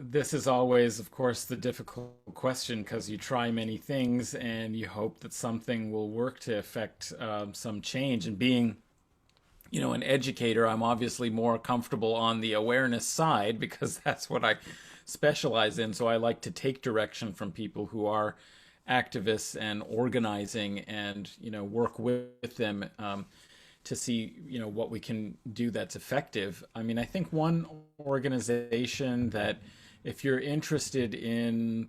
This is always, of course, the difficult question because you try many things and you hope that something will work to affect some change. And being, an educator, I'm obviously more comfortable on the awareness side because that's what I specialize in. So I like to take direction from people who are activists and organizing and, work with them to see, what we can do that's effective. I mean, I think one organization that if you're interested in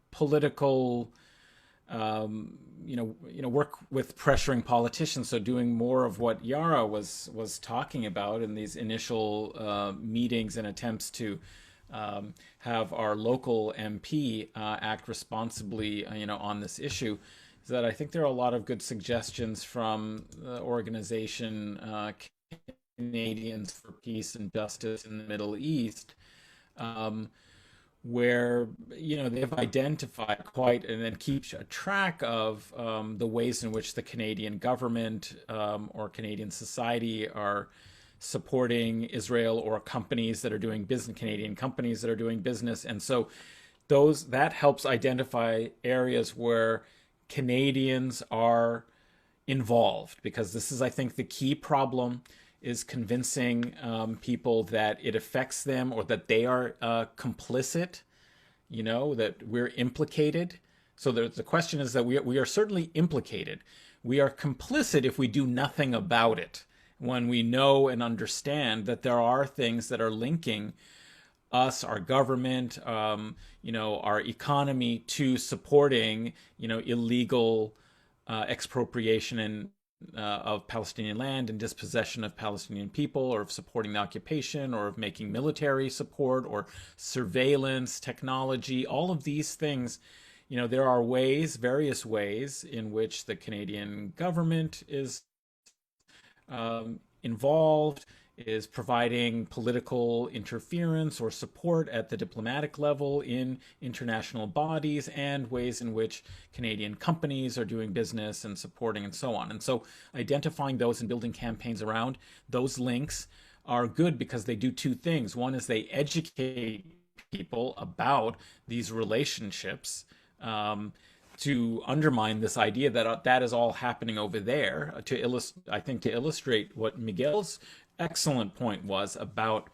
political work with pressuring politicians. So doing more of what Yara was talking about in these initial meetings and attempts to have our local MP act responsibly, on this issue. Is that I think there are a lot of good suggestions from the organization Canadians for Peace and Justice in the Middle East, um, where they've identified quite and then keep a track of the ways in which the Canadian government or Canadian society are supporting Israel or companies that are doing business, Canadian companies that are doing business, and so those that helps identify areas where Canadians are involved because this is, I think, the key problem is convincing people that it affects them or that they are complicit, that we're implicated. So the question is that we are certainly implicated. We are complicit if we do nothing about it. When we know and understand that there are things that are linking us, our government, our economy to supporting, illegal expropriation and of Palestinian land and dispossession of Palestinian people, or of supporting the occupation, or of making military support, or surveillance, technology, all of these things. There are ways, various ways, in which the Canadian government is involved, is providing political interference or support at the diplomatic level in international bodies, and ways in which Canadian companies are doing business and supporting and so on. And so identifying those and building campaigns around those links are good because they do two things. One is they educate people about these relationships, to undermine this idea that that is all happening over there. I think to illustrate what Miguel's excellent point was about,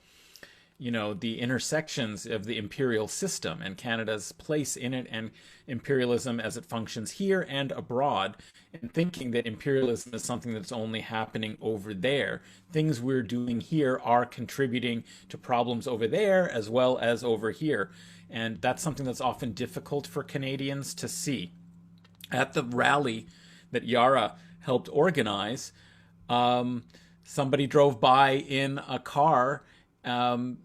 the intersections of the imperial system and Canada's place in it, and imperialism as it functions here and abroad, and thinking that imperialism is something that's only happening over there. Things we're doing here are contributing to problems over there as well as over here. And that's something that's often difficult for Canadians to see. At the rally that Yara helped organize, um, somebody drove by in a car, and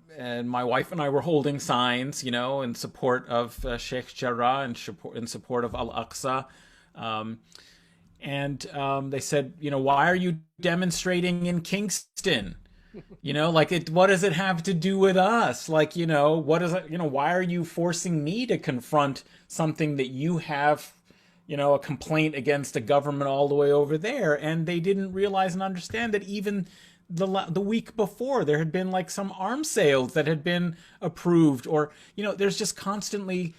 my wife and I were holding signs, in support of Sheikh Jarrah and in support of Al Aqsa. Um, and they said, why are you demonstrating in Kingston? Like what does it have to do with us? Like, what is it, why are you forcing me to confront something that you have, a complaint against a government all the way over there? And they didn't realize and understand that even the week before there had been like some arms sales that had been approved, or, there's just constantly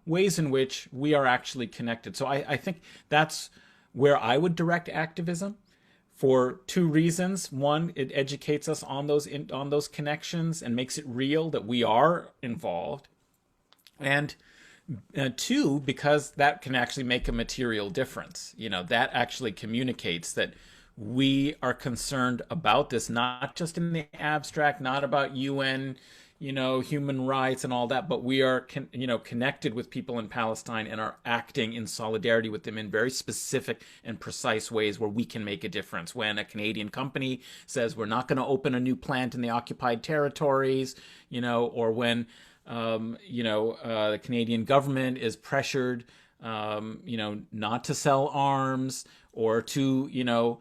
ways in which we are actually connected. So I think that's where I would direct activism for two reasons. One, it educates us on those connections and makes it real that we are involved, and two, because that can actually make a material difference. That actually communicates that we are concerned about this, not just in the abstract, not about UN, human rights and all that, but we are, connected with people in Palestine and are acting in solidarity with them in very specific and precise ways where we can make a difference. When a Canadian company says we're not going to open a new plant in the occupied territories, or when, the Canadian government is pressured, not to sell arms or to,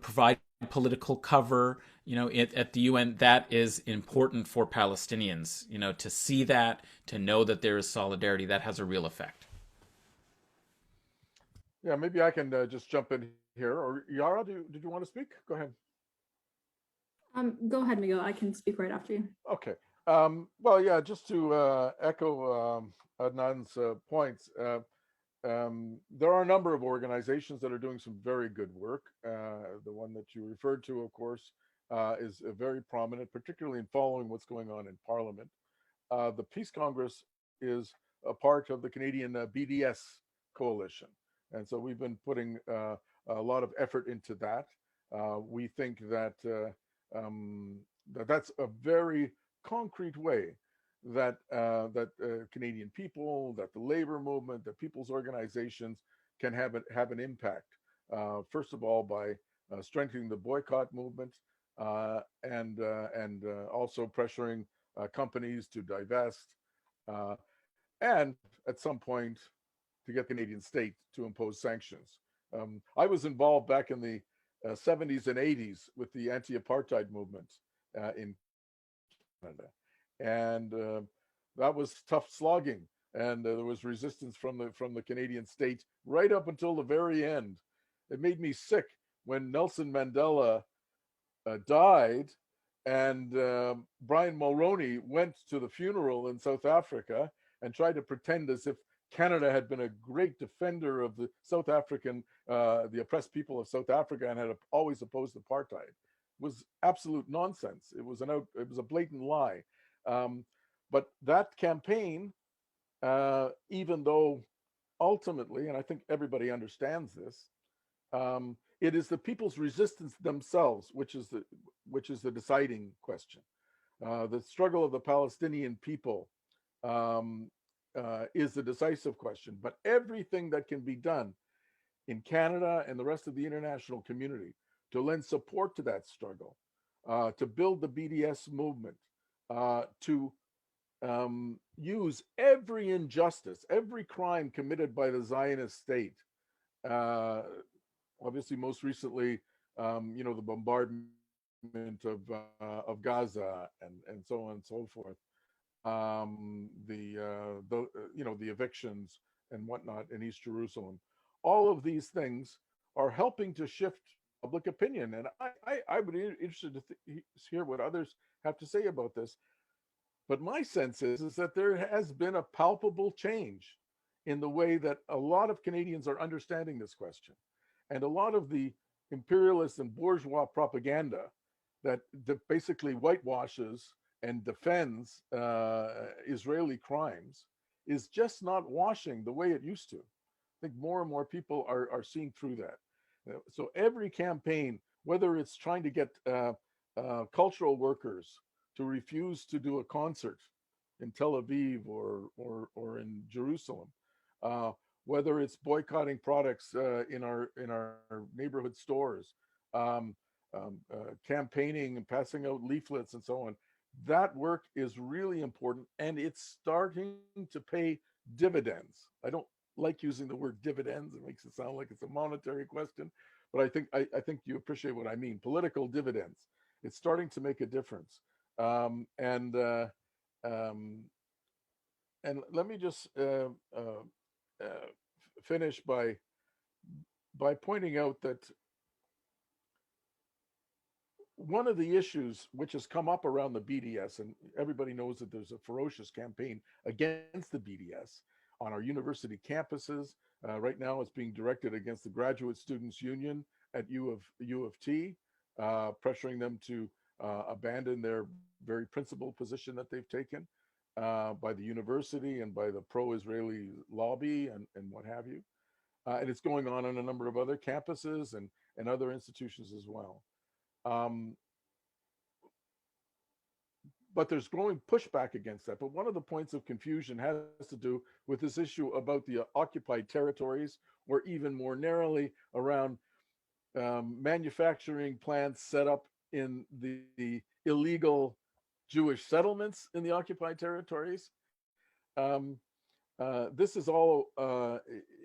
provide political cover, at the UN, that is important for Palestinians, to see that, to know that there is solidarity, that has a real effect. Yeah, maybe I can just jump in here. Or Yara, did you want to speak? Go ahead. Go ahead, Miguel. I can speak right after you. Okay. Well, yeah, just to echo Adnan's points, there are a number of organizations that are doing some very good work. The one that you referred to, of course, is very prominent, particularly in following what's going on in Parliament. The Peace Congress is a part of the Canadian BDS coalition. And so we've been putting a lot of effort into that. We think that, that's a very concrete way that Canadian people, that the labor movement, that people's organizations can have an impact. First of all, by strengthening the boycott movement, and also pressuring companies to divest, uh, and at some point to get the Canadian state to impose sanctions. I was involved back in the 70s and 80s with the anti-apartheid movement in Canada, and that was tough slogging. And there was resistance from the Canadian state right up until the very end. It made me sick when Nelson Mandela died, and Brian Mulroney went to the funeral in South Africa and tried to pretend as if Canada had been a great defender of the South African, the oppressed people of South Africa, and had always opposed apartheid. It was absolute nonsense. It was a blatant lie. Um, but that campaign, even though ultimately, and I think everybody understands this, it is the people's resistance themselves which is the deciding question. The struggle of the Palestinian people um, is the decisive question. But everything that can be done in Canada and the rest of the international community to lend support to that struggle, to build the BDS movement, to use every injustice, every crime committed by the Zionist state. Uh, Obviously, most recently, the bombardment of Gaza, and so on and so forth. The evictions and whatnot in East Jerusalem. All of these things are helping to shift public opinion, and I would be interested to hear what others have to say about this. But my sense is that there has been a palpable change in the way that a lot of Canadians are understanding this question. And a lot of the imperialist and bourgeois propaganda that basically whitewashes and defends Israeli crimes is just not washing the way it used to. I think more and more people are seeing through that. So every campaign, whether it's trying to get cultural workers to refuse to do a concert in Tel Aviv or in Jerusalem, uh, whether it's boycotting products in our neighborhood stores, um, campaigning and passing out leaflets and so on. That work is really important, and it's starting to pay dividends. I don't like using the word dividends; it makes it sound like it's a monetary question, but I think you appreciate what I mean. Political dividends. It's starting to make a difference, and um, let me just finish by pointing out that one of the issues which has come up around the BDS, and everybody knows that there's a ferocious campaign against the BDS on our university campuses. Right now, it's being directed against the Graduate Students Union at U of T, pressuring them to abandon their very principled position that they've taken by the university and by the pro-Israeli lobby and what have you. And it's going on a number of other campuses and other institutions as well. Um, but there's growing pushback against that. But one of the points of confusion has to do with this issue about the occupied territories, or even more narrowly around manufacturing plants set up in the illegal Jewish settlements in the occupied territories. Um, this is all,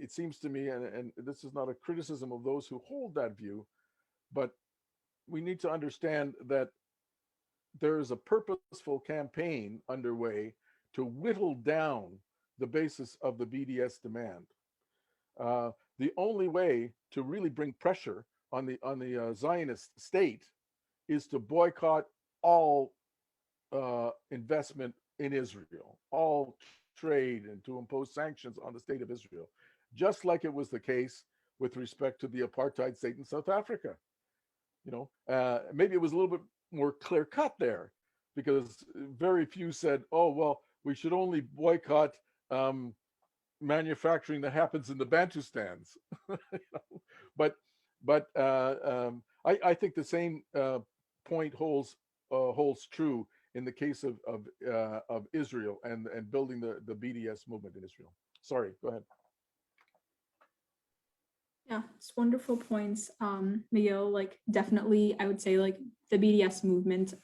it seems to me, and this is not a criticism of those who hold that view, but we need to understand that there is a purposeful campaign underway to whittle down the basis of the BDS demand. The only way to really bring pressure on the Zionist state is to boycott all investment in Israel, all trade, and to impose sanctions on the state of Israel, just like it was the case with respect to the apartheid state in South Africa. Maybe it was a little bit more clear cut there, because very few said, "Oh well, we should only boycott manufacturing that happens in the Bantustans." But I think the same point holds true in the case of Israel and building the BDS movement in Israel. Sorry, go ahead. Yeah, it's wonderful points, Miguel. Like, definitely, I would say like the BDS movement.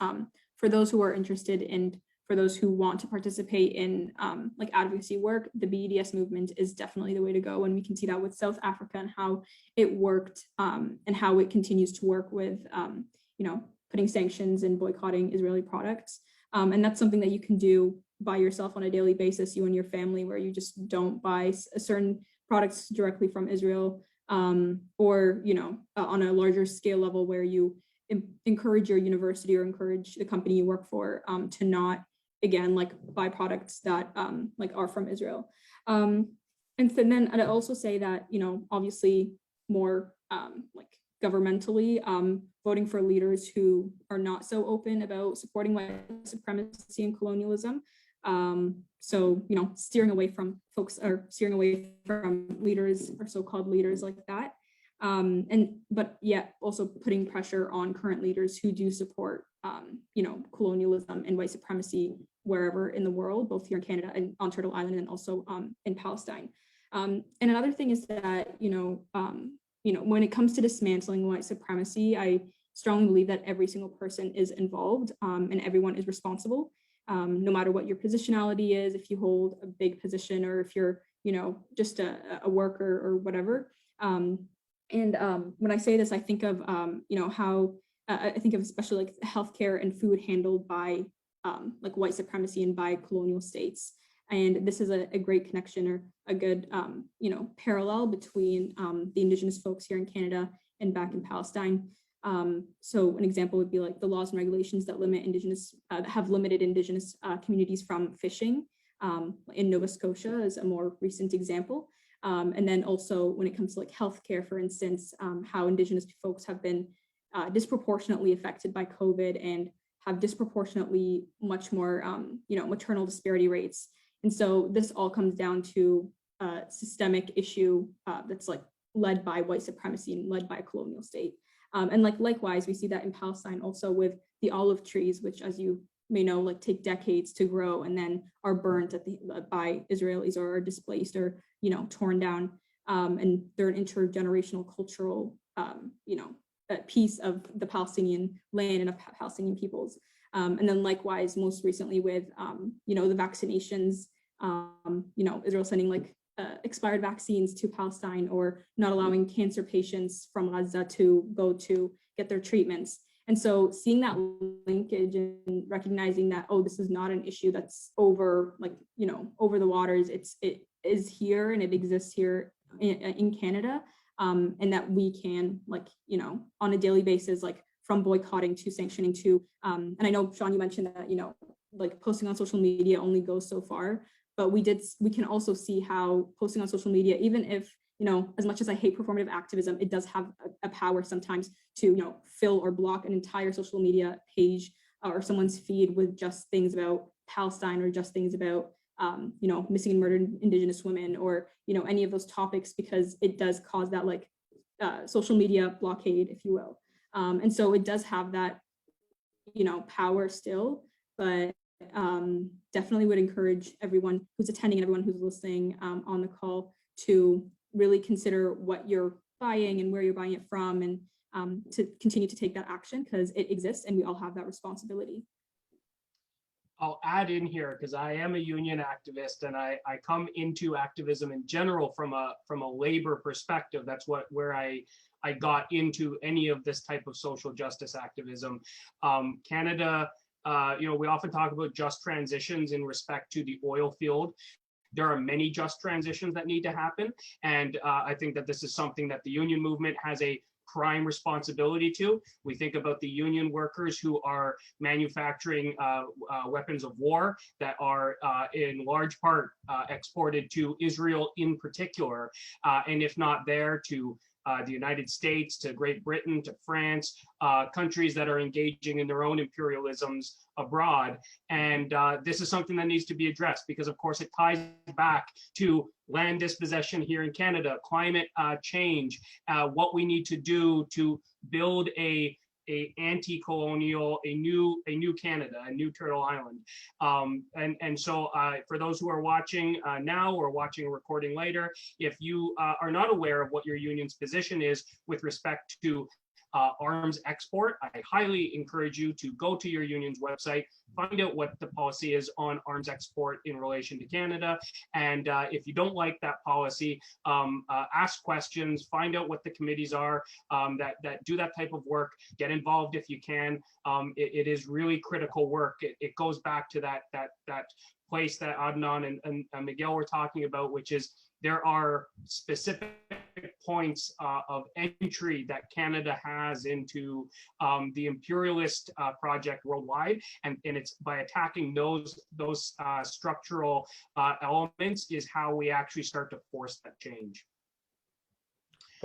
For those who are interested and for those who want to participate in like advocacy work, the BDS movement is definitely the way to go, and we can see that with South Africa and how it worked and how it continues to work with putting sanctions and boycotting Israeli products. And that's something that you can do by yourself on a daily basis, you and your family, where you just don't buy certain products directly from Israel, or on a larger scale level where you encourage your university or encourage the company you work for to not, again, like buy products that like are from Israel. And then I'd also say that, obviously more like governmentally, voting for leaders who are not so open about supporting white supremacy and colonialism. So, steering away from folks, or steering away from leaders or so-called leaders like that. But yet also putting pressure on current leaders who do support, colonialism and white supremacy wherever in the world, both here in Canada and on Turtle Island, and also in Palestine. And another thing is that, when it comes to dismantling white supremacy, I strongly believe that every single person is involved and everyone is responsible. No matter what your positionality is, if you hold a big position or if you're, just a worker or whatever. And when I say this, I think of, how I think of especially like healthcare and food handled by like white supremacy and by colonial states. And this is a great connection, or a good, parallel between the Indigenous folks here in Canada and back in Palestine. So an example would be like the laws and regulations that limit have limited Indigenous communities from fishing in Nova Scotia is a more recent example. And then also when it comes to like healthcare, for instance, how Indigenous folks have been disproportionately affected by COVID and have disproportionately much more, maternal disparity rates. And so this all comes down to a systemic issue that's like led by white supremacy and led by a colonial state. And like likewise, we see that in Palestine also with the olive trees, which, as you may know, like take decades to grow and then are burnt by Israelis, or are displaced, or torn down. And they're an intergenerational cultural piece of the Palestinian land and of Palestinian peoples. And then likewise, most recently with the vaccinations, Israel sending like expired vaccines to Palestine, or not allowing cancer patients from Gaza to go to get their treatments. And so seeing that linkage and recognizing that, oh, this is not an issue that's over the waters. It is here and it exists here in Canada. And that we can on a daily basis, like from boycotting to sanctioning to, and I know, Sean, you mentioned that, like posting on social media only goes so far. But we can also see how posting on social media, even if, as much as I hate performative activism, it does have a power sometimes to, fill or block an entire social media page or someone's feed with just things about Palestine, or just things about, missing and murdered Indigenous women, or, any of those topics, because it does cause that social media blockade, if you will. And so it does have that, power still, but definitely would encourage everyone who's attending and everyone who's listening on the call to really consider what you're buying and where you're buying it from, and to continue to take that action, because it exists and we all have that responsibility. I'll add in here, because I am a union activist, and I come into activism in general from a labor perspective. That's where I got into any of this type of social justice activism. Canada, we often talk about just transitions in respect to the oil field. There are many just transitions that need to happen. And I think that this is something that the union movement has a prime responsibility to. We think about the union workers who are manufacturing weapons of war that are in large part exported to Israel in particular, and if not there, to the United States, to Great Britain, to France, countries that are engaging in their own imperialisms abroad. And this is something that needs to be addressed because, of course, it ties back to land dispossession here in Canada, climate change, what we need to do to build a anti-colonial, a new Canada, a new Turtle Island. And so for those who are watching now or watching a recording later, if you are not aware of what your union's position is with respect to arms export, I highly encourage you to go to your union's website, find out what the policy is on arms export in relation to Canada. And if you don't like that policy, ask questions, find out what the committees are that do that type of work, get involved if you can. It is really critical work. It goes back to that place that Adnan and Miguel were talking about, which is there are specific points of entry that Canada has into the imperialist project worldwide, and it's by attacking those structural elements is how we actually start to force that change.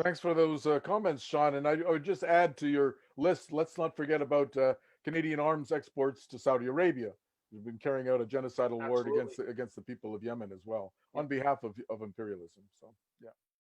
Thanks for those comments, Sean. And I would just add to your list, let's not forget about Canadian arms exports to Saudi Arabia. We've been carrying out a genocidal war against the people of Yemen as well, on behalf of imperialism. So, yeah.